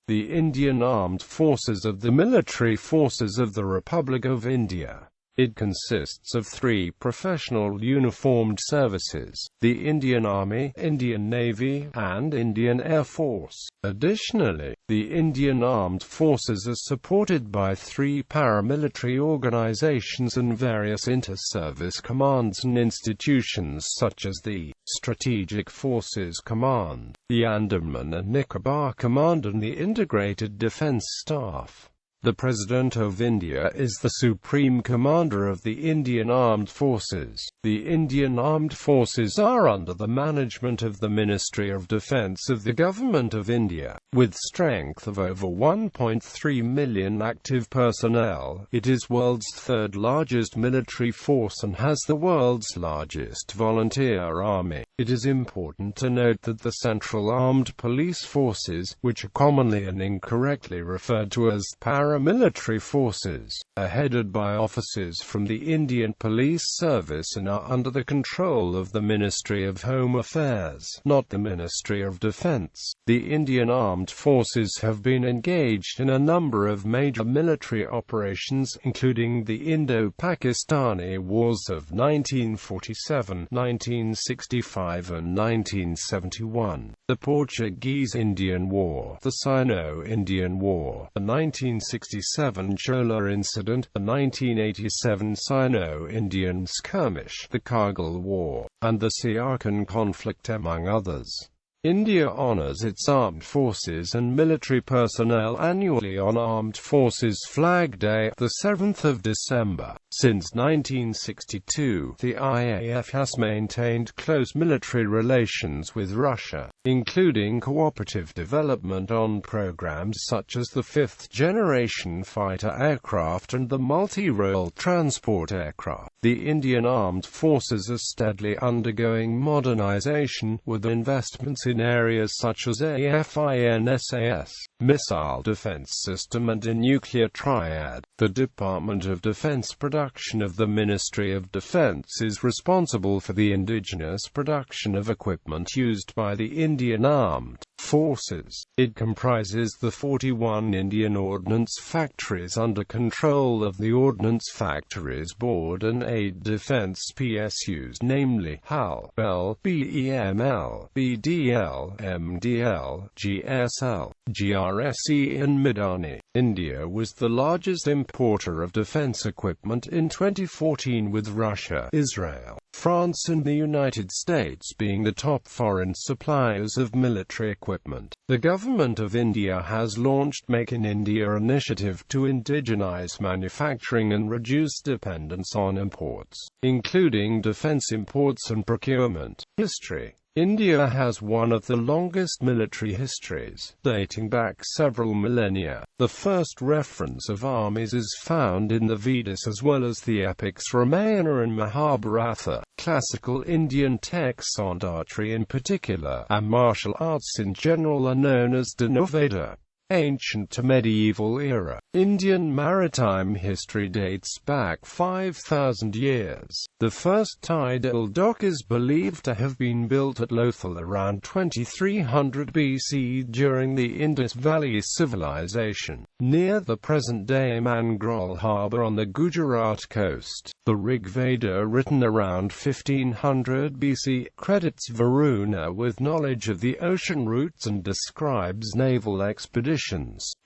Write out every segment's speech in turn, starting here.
The Indian Armed Forces of the Military Forces of the Republic of India. It consists of 3 professional uniformed services: the Indian Army, Indian Navy, and Indian Air Force. Additionally, the Indian Armed Forces are supported by 3 paramilitary organizations and various inter-service commands and institutions such as the Strategic Forces Command, the Andaman and Nicobar Command, and the Integrated Defence Staff. The President of India is the Supreme Commander of the Indian Armed Forces. The Indian Armed Forces are under the management of the Ministry of Defence of the Government of India. With strength of over 1.3 million active personnel, it is world's 3rd largest military force and has the world's largest volunteer army. It is important to note that the Central Armed Police Forces, which are commonly and incorrectly referred to as paramilitary forces, are headed by officers from the Indian Police Service and are under the control of the Ministry of Home Affairs, not the Ministry of Defence. The Indian Armed Forces have been engaged in a number of major military operations, including the Indo-Pakistani Wars of 1947, 1965, and 1971, the Portuguese-Indian War, the Sino-Indian War, the 1967 Chola Incident, the 1987 Sino-Indian Skirmish, the Kargil War, and the Siachen conflict, among others. India honors its armed forces and military personnel annually on Armed Forces Flag Day, the 7th of December. Since 1962, the IAF has maintained close military relations with Russia, including cooperative development on programs such as the 5th-generation fighter aircraft and the multi-role transport aircraft. The Indian Armed Forces are steadily undergoing modernization, with investments in areas such as AFINSAS, missile defense system, and a nuclear triad. The Department of Defense Production of the Ministry of Defense is responsible for the indigenous production of equipment used by the Indian Armed Forces. It comprises the 41 Indian Ordnance Factories under control of the Ordnance Factories Board and 8 defense PSUs, namely HAL, BEL, BEML, BDL, MDL, GSL, GRSE and Midani. India was the largest importer of defense equipment in 2014, with Russia, Israel, France and the United States being the top foreign suppliers of military equipment. The Government of India has launched Make in India initiative to indigenize manufacturing and reduce dependence on imports, including defense imports and procurement. History. India has one of the longest military histories, dating back several millennia. The first reference of armies is found in the Vedas as well as the epics Ramayana and Mahabharata. Classical Indian texts on archery in particular, and martial arts in general, are known as Dhanurveda. Ancient to medieval era. Indian maritime history dates back 5,000 years. The first tidal dock is believed to have been built at Lothal around 2300 BC during the Indus Valley Civilization, near the present-day Mangrol harbour on the Gujarat coast. The Rig Veda, written around 1500 BC, credits Varuna with knowledge of the ocean routes and describes naval expeditions.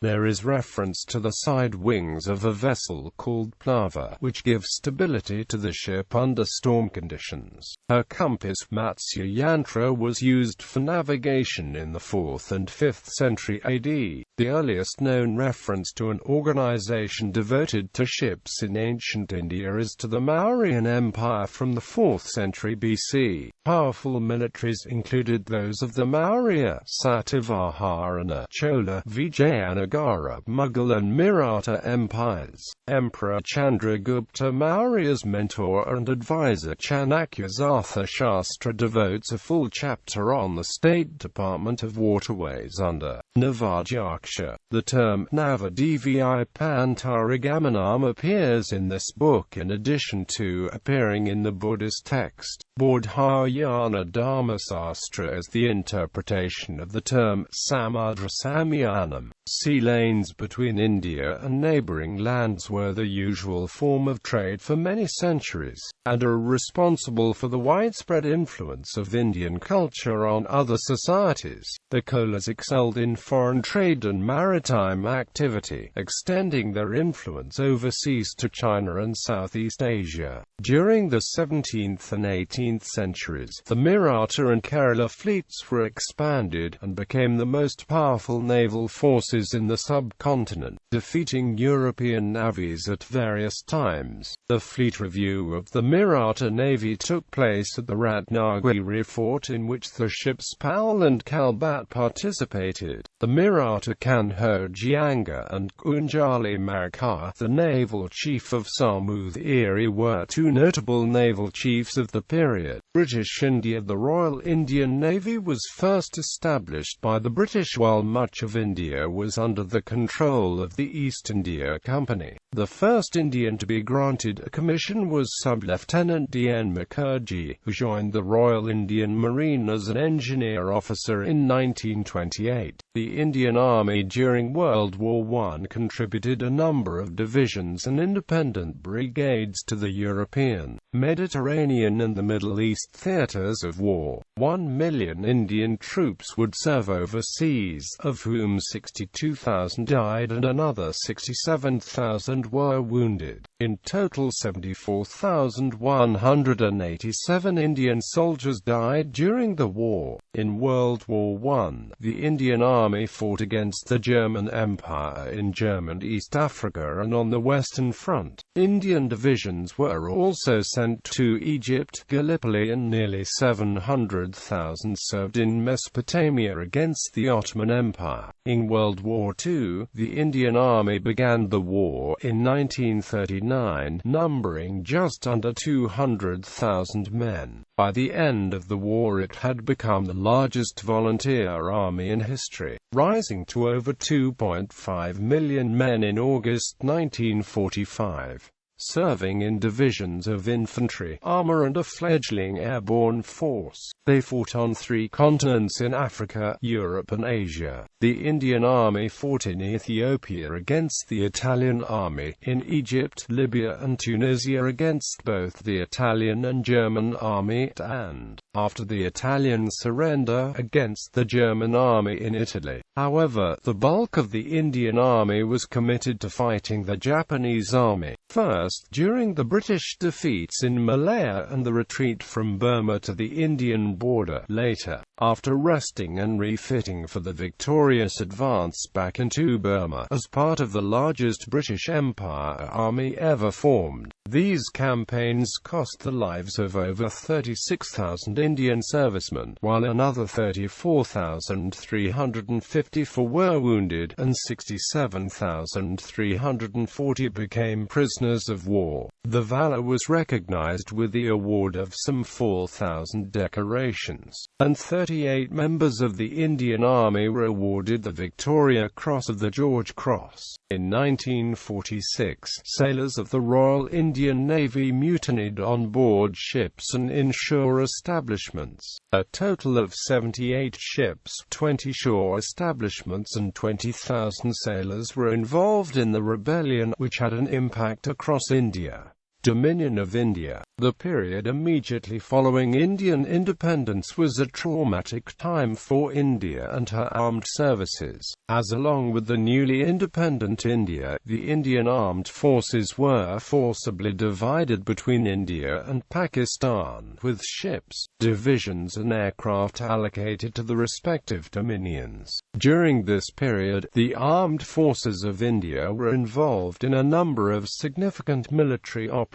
There is reference to the side wings of a vessel called Plava, which gives stability to the ship under storm conditions. Her compass, Matsya Yantra, was used for navigation in the 4th and 5th century AD. The earliest known reference to an organization devoted to ships in ancient India is to the Mauryan Empire from the 4th century BC. Powerful militaries included those of the Maurya, Satavahana, Chola, Vijayanagara, Mughal and Maratha empires. Emperor Chandragupta Maurya's mentor and advisor Chanakya's Arthashastra devotes a full chapter on the State Department of Waterways under Navajaksha. The term Navadvi Pantarigamanam appears in this book in addition to appearing in the Buddhist text Bodhayana Dharmasastra as the interpretation of the term Samudra Samyan. annum. Sea lanes between India and neighbouring lands were the usual form of trade for many centuries, and are responsible for the widespread influence of Indian culture on other societies. The Cholas excelled in foreign trade and maritime activity, extending their influence overseas to China and Southeast Asia. During the 17th and 18th centuries, the Maratha and Kerala fleets were expanded, and became the most powerful naval forces in the subcontinent, defeating European navies at various times. The fleet review of the Maratha Navy took place at the Ratnagiri fort, in which the ships Pal and Kalbat participated. The Maratha Kanhojianga and Kunjali Markar, the naval chief of Samudgiri, were two notable naval chiefs of the period. British India. The Royal Indian Navy was first established by the British while much of India was under the control of the East India Company. The first Indian to be granted a commission was Sub-Lieutenant D.N. Mukherjee, who joined the Royal Indian Marine as an engineer officer in 1928. The Indian Army during World War I contributed a number of divisions and independent brigades to the European, Mediterranean and the Middle East theatres of war. 1 million Indian troops would serve overseas, of whom 62,000 died and another 67,000 were wounded. In total 74,187 Indian soldiers died during the war. In World War I, the Indian Army fought against the German Empire in German East Africa and on the Western Front. Indian divisions were also sent to Egypt, Gallipoli, and nearly 700,000 served in Mesopotamia against the Ottoman Empire. In World War II, the Indian Army began the war in 1939, numbering just under 200,000 men. By the end of the war it had become the largest volunteer army in history, rising to over 2.5 million men in August 1945. Serving in divisions of infantry, armor and a fledgling airborne force. They fought on 3 continents in Africa, Europe and Asia. The Indian Army fought in Ethiopia against the Italian Army, in Egypt, Libya and Tunisia against both the Italian and German Army, and, after the Italian surrender, against the German Army in Italy. However, the bulk of the Indian Army was committed to fighting the Japanese Army. First, during the British defeats in Malaya and the retreat from Burma to the Indian border. Later, after resting and refitting for the victorious advance back into Burma as part of the largest British Empire army ever formed. These campaigns cost the lives of over 36,000 Indian servicemen, while another 34,354 were wounded, and 67,340 became prisoners of war. The valor was recognized with the award of some 4,000 decorations, and 38 members of the Indian Army were awarded the Victoria Cross of the George Cross. In 1946, sailors of the Royal Indian Navy mutinied on board ships and in shore establishments. A total of 78 ships, 20 shore establishments and 20,000 sailors were involved in the rebellion, which had an impact across India. Dominion of India. The period immediately following Indian independence was a traumatic time for India and her armed services, as along with the newly independent India, the Indian armed forces were forcibly divided between India and Pakistan, with ships, divisions and aircraft allocated to the respective dominions. During this period, the armed forces of India were involved in a number of significant military operations,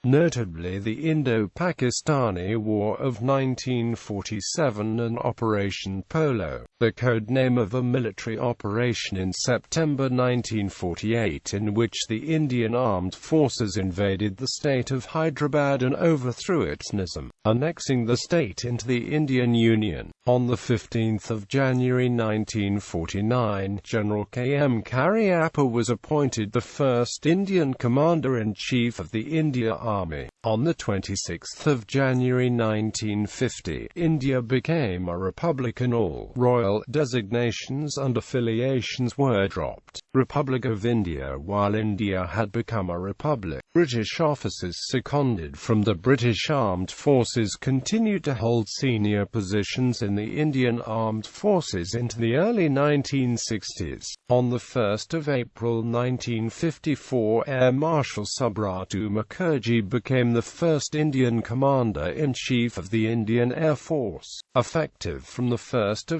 notably the Indo-Pakistani War of 1947 and Operation Polo, the code name of a military operation in September 1948 in which the Indian armed forces invaded the state of Hyderabad and overthrew its Nizam, annexing the state into the Indian Union. On 15 January 1949, General K. M. Cariappa was appointed the first Indian Commander-in-Chief Chief of the India Army. On 26 January 1950, India became a republic and all royal designations and affiliations were dropped. Republic of India. While India had become a republic, British officers seconded from the British Armed Forces continued to hold senior positions in the Indian Armed Forces into the early 1960s. On 1 April 1954, Air Marshal Subrata Mukherjee became the first Indian Commander-in-Chief of the Indian Air Force. Effective from 1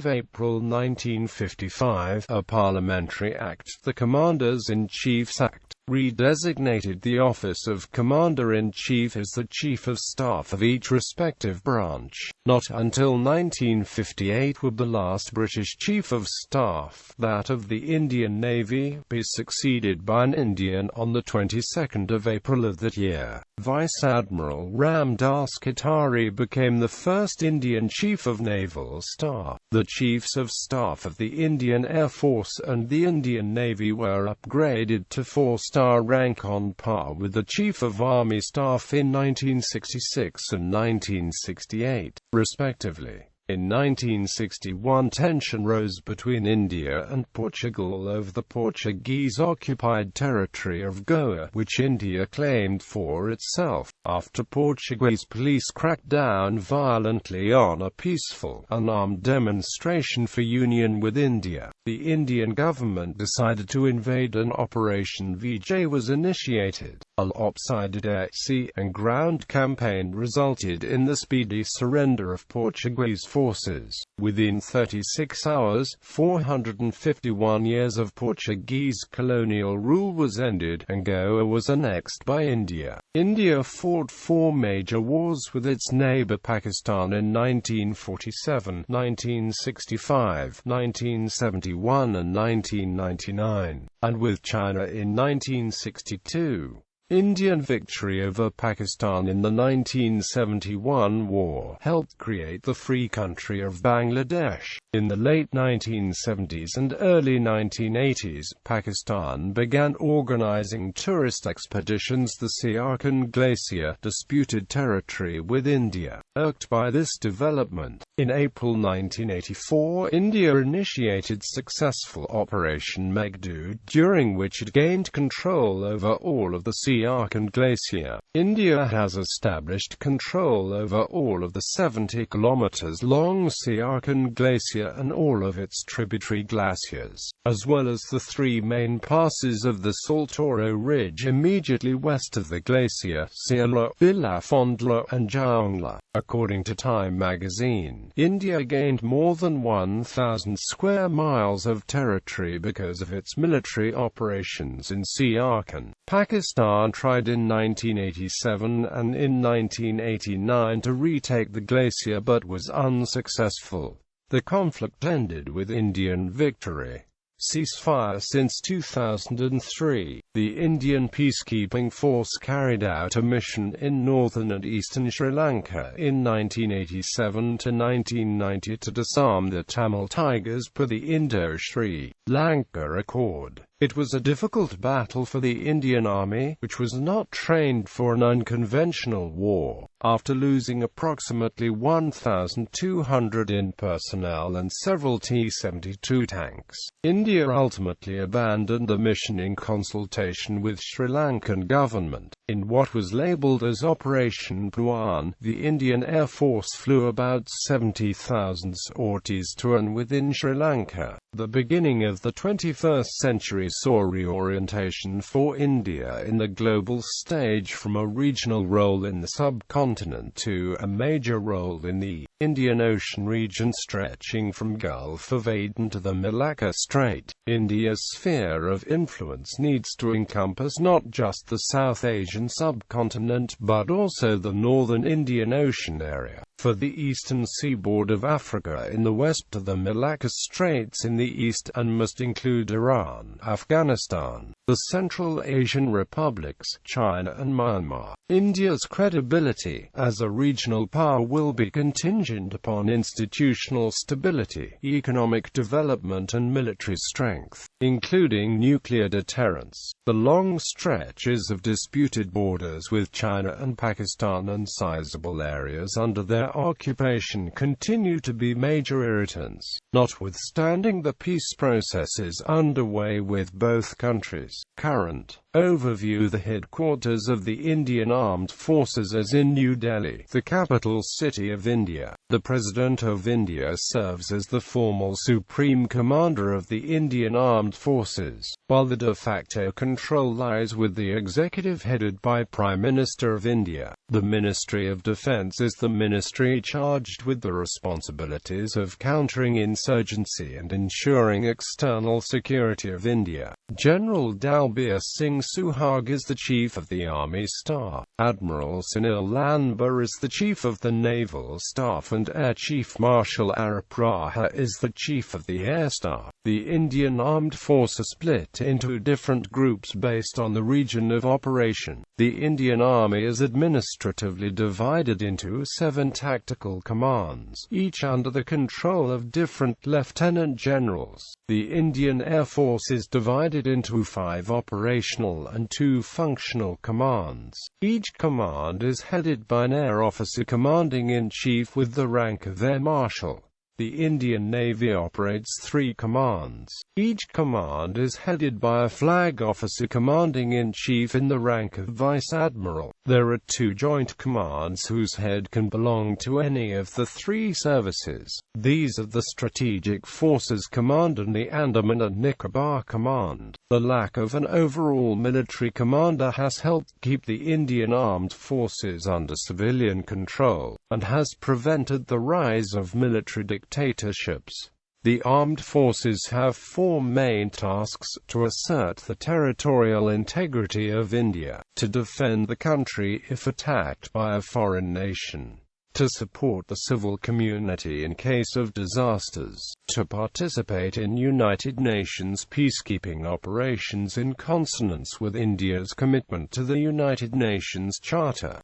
April 1955, a parliamentary act, the Commanders-in-Chief's Act, redesignated the office of Commander-in-Chief as the Chief of Staff of each respective branch. Not until 1958 would the last British Chief of Staff, that of the Indian Navy, be succeeded by an Indian on the 22nd of April of that year. Vice Admiral Ram Das Katari became the first Indian Chief of Naval Staff. The Chiefs of Staff of the Indian Air Force and the Indian Navy were upgraded to 4-star rank on par with the Chief of Army Staff in 1966 and 1968, respectively. In 1961, tension rose between India and Portugal over the Portuguese-occupied territory of Goa, which India claimed for itself, after Portuguese police cracked down violently on a peaceful, unarmed demonstration for union with India. The Indian government decided to invade and Operation Vijay was initiated. A lopsided air, sea, and ground campaign resulted in the speedy surrender of Portuguese forces. Within 36 hours, 451 years of Portuguese colonial rule was ended, and Goa was annexed by India. India fought 4 major wars with its neighbor Pakistan in 1947, 1965, 1971 and 1999, and with China in 1962. Indian victory over Pakistan in the 1971 war helped create the free country of Bangladesh. In the late 1970s and early 1980s, Pakistan began organizing tourist expeditions. The Siachen Glacier disputed territory with India. Irked by this development, in April 1984, India initiated successful Operation Meghdoot, during which it gained control over all of the Siachen Glacier. India has established control over all of the 70 kilometers long Siachen Glacier and all of its tributary glaciers, as well as the 3 main passes of the Saltoro Ridge immediately west of the glacier, Siala, Bilafondla, and Jongla. According to Time magazine, India gained more than 1,000 square miles of territory because of its military operations in Siachen. Pakistan tried in 1987 and in 1989 to retake the glacier but was unsuccessful. The conflict ended with Indian victory. Ceasefire. Since 2003, the Indian peacekeeping force carried out a mission in northern and eastern Sri Lanka in 1987 to 1990 to disarm the Tamil Tigers per the Indo-Sri Lanka Accord. It was a difficult battle for the Indian Army, which was not trained for an unconventional war. After losing approximately 1,200 in personnel and several T-72 tanks, India ultimately abandoned the mission in consultation with Sri Lankan government. In what was labeled as Operation Puan, the Indian Air Force flew about 70,000 sorties to and within Sri Lanka. The beginning of the 21st century saw reorientation for India in the global stage from a regional role in the subcontinent to a major role in the Indian Ocean region stretching from Gulf of Aden to the Malacca Strait. India's sphere of influence needs to encompass not just the South Asian subcontinent but also the northern Indian Ocean area. for the eastern seaboard of Africa in the west to the Malacca Straits in the east, and must include Iran, Afghanistan, the Central Asian republics, China and Myanmar. India's credibility as a regional power will be contingent upon institutional stability, economic development and military strength, including nuclear deterrence. The long stretches of disputed borders with China and Pakistan and sizable areas under their occupation continue to be major irritants, notwithstanding the peace processes underway with both countries. Current overview: the headquarters of the Indian Armed Forces is in New Delhi, the capital city of India. The President of India serves as the formal Supreme Commander of the Indian Armed Forces, while the de facto control lies with the executive headed by Prime Minister of India. The Ministry of Defence is the ministry charged with the responsibilities of countering insurgency and ensuring external security of India. General Dalbir Singh Suhag is the Chief of the Army Staff. Admiral Sunil Lanba is the Chief of the Naval Staff, and Air Chief Marshal Arip Raha is the Chief of the Air Staff. The Indian Armed Forces are split into different groups based on the region of operation. The Indian Army is administratively divided into 7 tactical commands, each under the control of different lieutenant generals. The Indian Air Force is divided into 5 operational and 2 functional commands. Each command is headed by an air officer commanding-in-chief with the rank of Air Marshal. The Indian Navy operates 3 commands. Each command is headed by a flag officer commanding-in-chief in the rank of Vice Admiral. There are 2 joint commands whose head can belong to any of the 3 services. These are the Strategic Forces Command and the Andaman and Nicobar Command. The lack of an overall military commander has helped keep the Indian Armed Forces under civilian control, and has prevented the rise of military dictatorships. The armed forces have 4 main tasks: to assert the territorial integrity of India, to defend the country if attacked by a foreign nation, to support the civil community in case of disasters, to participate in United Nations peacekeeping operations in consonance with India's commitment to the United Nations Charter.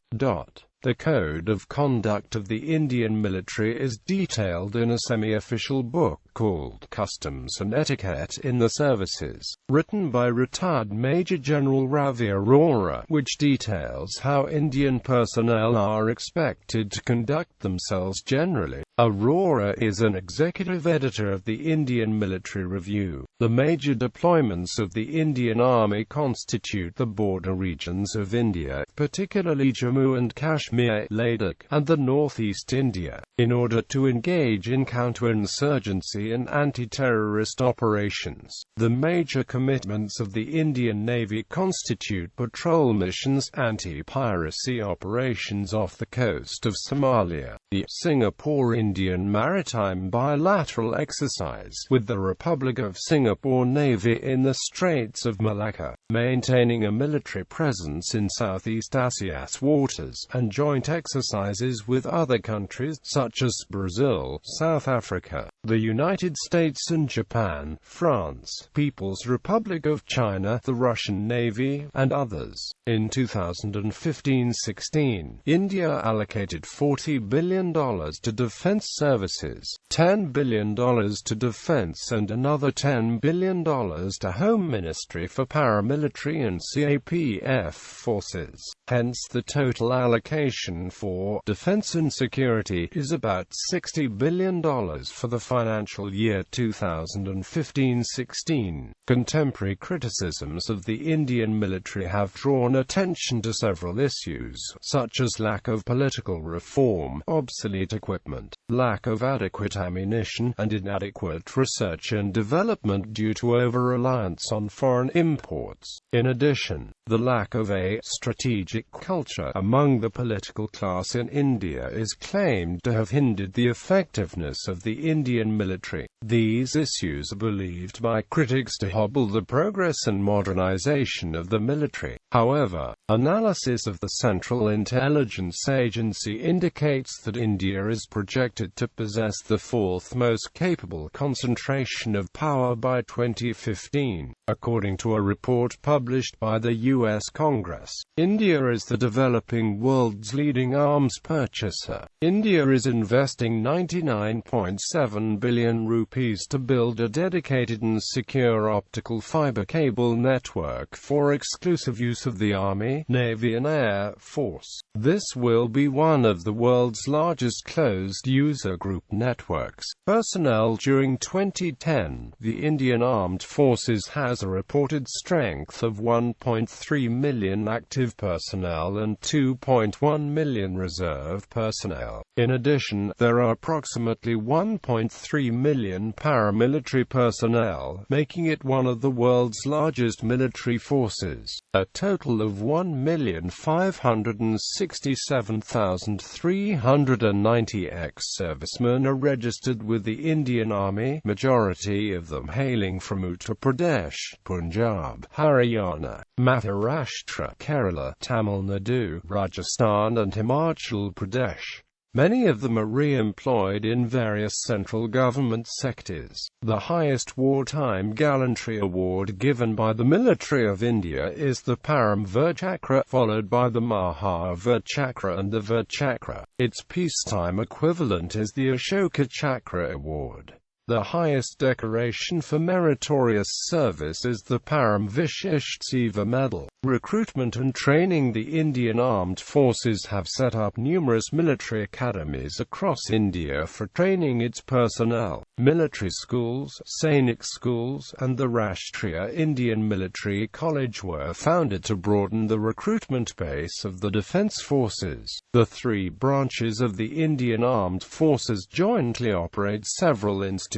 The Code of Conduct of the Indian Military is detailed in a semi-official book called Customs and Etiquette in the Services, written by retired Major General Ravi Arora, which details how Indian personnel are expected to conduct themselves generally. Arora is an executive editor of the Indian Military Review. The major deployments of the Indian Army constitute the border regions of India, particularly Jammu and Kashmir, Ladakh, and the northeast India, in order to engage in counterinsurgency and anti-terrorist operations. The major commitments of the Indian Navy constitute patrol missions, anti-piracy operations off the coast of Somalia, the Singapore-Indian Maritime bilateral exercise with the Republic of Singapore Navy in the Straits of Malacca, maintaining a military presence in Southeast Asia's waters, and joint exercises with other countries such as Brazil, South Africa, the United States and Japan, France, People's Republic of China, the Russian Navy, and others. In 2015-16, India allocated $40 billion to defense services, $10 billion to defense and another $10 billion to Home Ministry for paramilitary and CAPF forces. Hence the total allocation for defense and security is about $60 billion for the financial year 2015-16. Contemporary criticisms of the Indian military have drawn attention to several issues, such as lack of political reform, obsolete equipment, lack of adequate ammunition, and inadequate research and development due to over-reliance on foreign imports. In addition, the lack of a strategic culture among the political class in India is claimed to have hindered the effectiveness of the Indian military. These issues are believed by critics to hobble the progress and modernization of the military. However, analysis of the Central Intelligence Agency indicates that India is projected to possess the fourth most capable concentration of power by 2015, according to a report published by the U.S. Congress. India is the developing world's leading arms purchaser. India is investing 99.7 billion rupees to build a dedicated and secure optical fiber cable network for exclusive use of the Army, Navy and Air Force. This will be one of the world's largest closed user group networks. Personnel during 2010, the Indian Armed Forces has a reported strength of 1.3 million active personnel and 2.1 million reserve personnel. In addition, there are approximately 1.3 million paramilitary personnel, making it one of the world's largest military forces. A total of 1,567,390 ex-servicemen are registered with the Indian Army, majority of them hailing from Uttar Pradesh, Punjab, Haryana, Maharashtra, Kerala, Tamil Nadu, Rajasthan and Himachal Pradesh. Many of them are re-employed in various central government sectors. The highest wartime gallantry award given by the military of India is the Param Vir Chakra, followed by the Maha Vir Chakra and the Vir Chakra. Its peacetime equivalent is the Ashoka Chakra award. The highest decoration for meritorious service is the Param Vishisht Seva Medal. Recruitment and Training. The Indian Armed Forces have set up numerous military academies across India for training its personnel. Military schools, Sainik schools, and the Rashtriya Indian Military College were founded to broaden the recruitment base of the defence forces. The three branches of the Indian Armed Forces jointly operate several institutions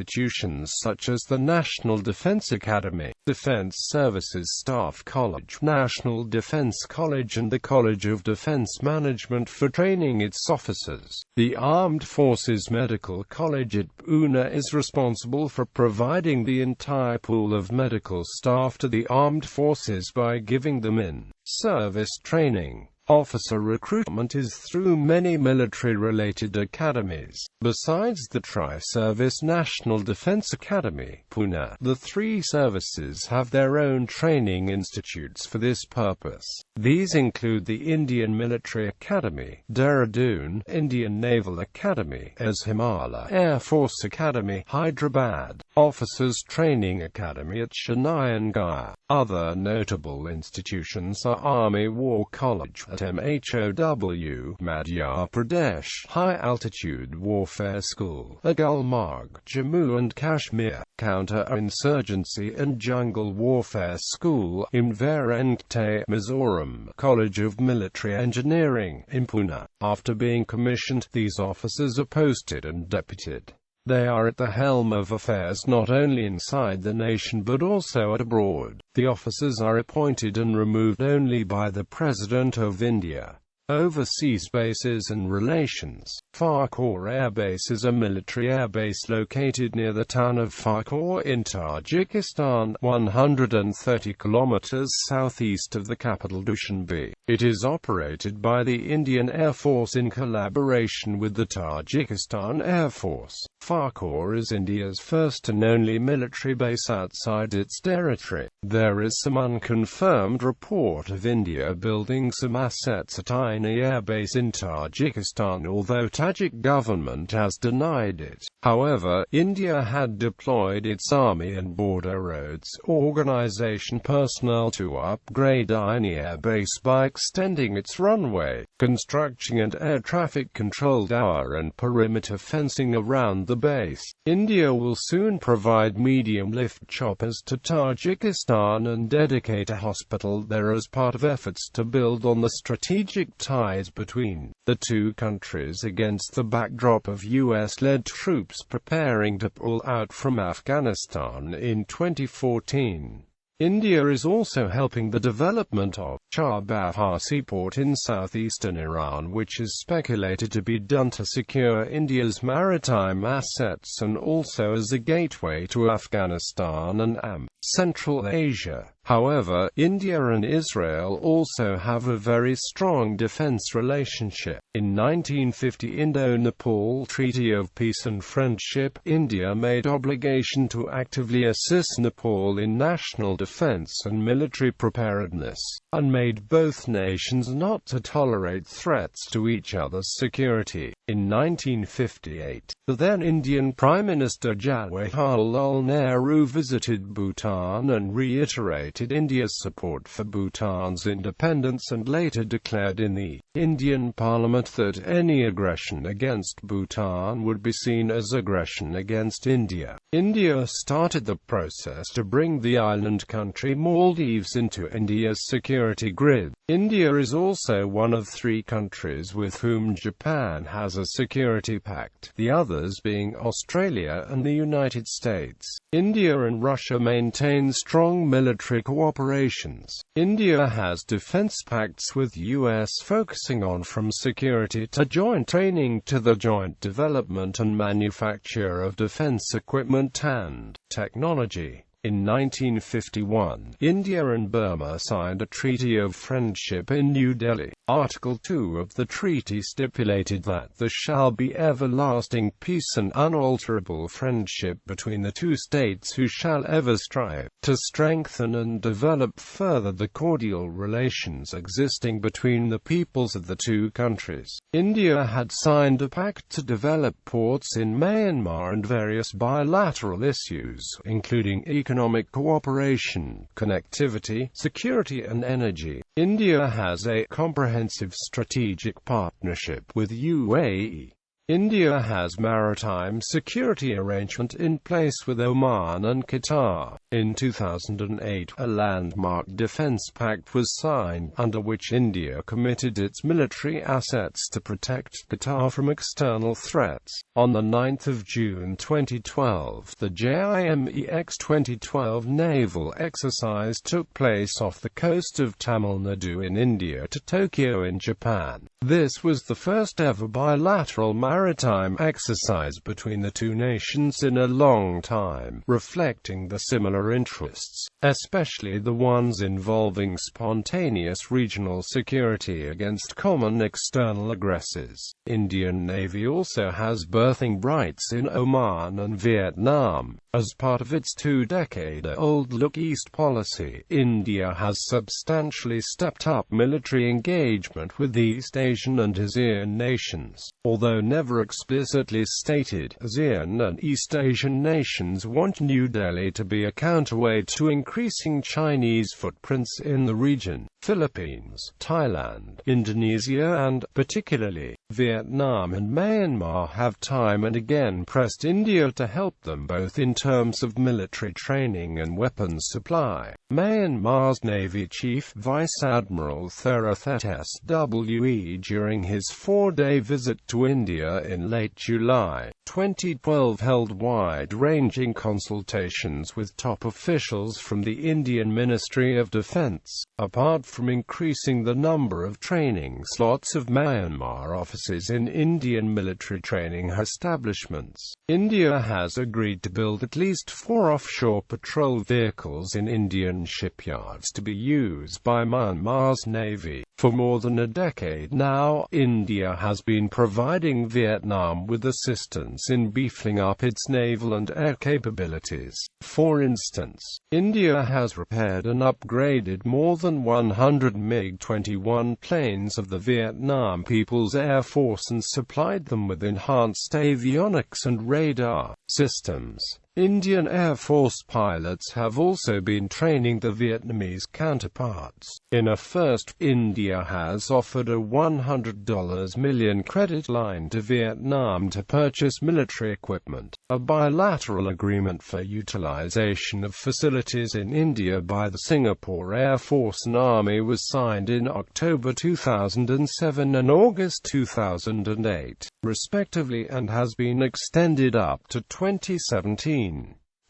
such as the National Defence Academy, Defence Services Staff College, National Defence College and the College of Defence Management for training its officers. The Armed Forces Medical College at Pune is responsible for providing the entire pool of medical staff to the armed forces by giving them in-service training. Officer recruitment is through many military-related academies. Besides the Tri-Service National Defence Academy, Pune, the three services have their own training institutes for this purpose. These include the Indian Military Academy, Dehradun, Indian Naval Academy, Himala Air Force Academy, Hyderabad, Officers Training Academy at Chennai and Gaya. Other notable institutions are Army War College at MHOW, Madhya Pradesh, High Altitude Warfare School at Gulmarg, Jammu and Kashmir, Counter-Insurgency and Jungle Warfare School in Verente, Mizoram, College of Military Engineering in Pune. After being commissioned, these officers are posted and deputed. They are at the helm of affairs not only inside the nation but also abroad. The officers are appointed and removed only by the President of India. Overseas bases and relations. Farkhor Air Base is a military air base located near the town of Farkhor in Tajikistan, 130 kilometers southeast of the capital Dushanbe. It is operated by the Indian Air Force in collaboration with the Tajikistan Air Force. Farkhor is India's first and only military base outside its territory. There is some unconfirmed report of India building some assets at Aini Air Base in Tajikistan, although Tajik government has denied it. However, India had deployed its Army and Border Roads Organization personnel to upgrade Aini Air Base by extending its runway, constructing an air traffic control tower and perimeter fencing around the base. India will soon provide medium-lift choppers to Tajikistan and dedicate a hospital there as part of efforts to build on the strategic ties between the two countries against the backdrop of US-led troops preparing to pull out from Afghanistan in 2014. India is also helping the development of Chabahar seaport in southeastern Iran, which is speculated to be done to secure India's maritime assets and also as a gateway to Afghanistan and Central Asia. However, India and Israel also have a very strong defense relationship. In 1950 Indo-Nepal Treaty of Peace and Friendship, India made obligation to actively assist Nepal in national defense and military preparedness, and made both nations not to tolerate threats to each other's security. In 1958, the then Indian Prime Minister Jawaharlal Nehru visited Bhutan and reiterated India's support for Bhutan's independence, and later declared in the Indian Parliament that any aggression against Bhutan would be seen as aggression against India. India started the process to bring the island country Maldives into India's security grid. India is also one of 3 countries with whom Japan has a security pact, the others being Australia and the United States. India and Russia maintain strong military cooperations. India has defense pacts with US focusing on from security to joint training to the joint development and manufacture of defense equipment and technology. In 1951, India and Burma signed a Treaty of Friendship in New Delhi. Article 2 of the treaty stipulated that there shall be everlasting peace and unalterable friendship between the 2 states, who shall ever strive to strengthen and develop further the cordial relations existing between the peoples of the 2 countries. India had signed a pact to develop ports in Myanmar and various bilateral issues, including economic cooperation, connectivity, security and energy. India has a comprehensive strategic partnership with UAE. India has maritime security arrangement in place with Oman and Qatar. In 2008, a landmark defense pact was signed, under which India committed its military assets to protect Qatar from external threats. On 9 June 2012, the JIMEX 2012 Naval Exercise took place off the coast of Tamil Nadu in India to Tokyo in Japan. This was the first ever bilateral maritime exercise between the 2 nations in a long time, reflecting the similar interests, especially the ones involving spontaneous regional security against common external aggressors. Indian Navy also has berthing rights in Oman and Vietnam. As part of its 2-decade-old Look East policy, India has substantially stepped up military engagement with East Asian and ASEAN nations. Although never explicitly stated, ASEAN and East Asian nations want New Delhi to be a counterweight to increasing Chinese footprints in the region. Philippines, Thailand, Indonesia and, particularly, Vietnam and Myanmar have time and again pressed India to help them both in terms of military training and weapons supply. Myanmar's Navy Chief Vice Admiral Therathet S.W.E. during his 4-day visit to India in late July 2012 held wide-ranging consultations with top officials from the Indian Ministry of Defence. Apart from increasing the number of training slots of Myanmar officers in Indian military training establishments, India has agreed to build at least 4 offshore patrol vehicles in Indian shipyards to be used by Myanmar's Navy. For more than a decade now, India has been providing Vietnam with assistance in beefing up its naval and air capabilities. For instance, India has repaired and upgraded more than 100 MiG-21 planes of the Vietnam People's Air Force and supplied them with enhanced avionics and radar systems. Indian Air Force pilots have also been training the Vietnamese counterparts. In a first, India has offered a $100 million credit line to Vietnam to purchase military equipment. A bilateral agreement for utilization of facilities in India by the Singapore Air Force and Army was signed in October 2007 and August 2008, respectively, and has been extended up to 2017.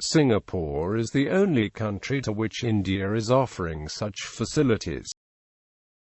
Singapore is the only country to which India is offering such facilities.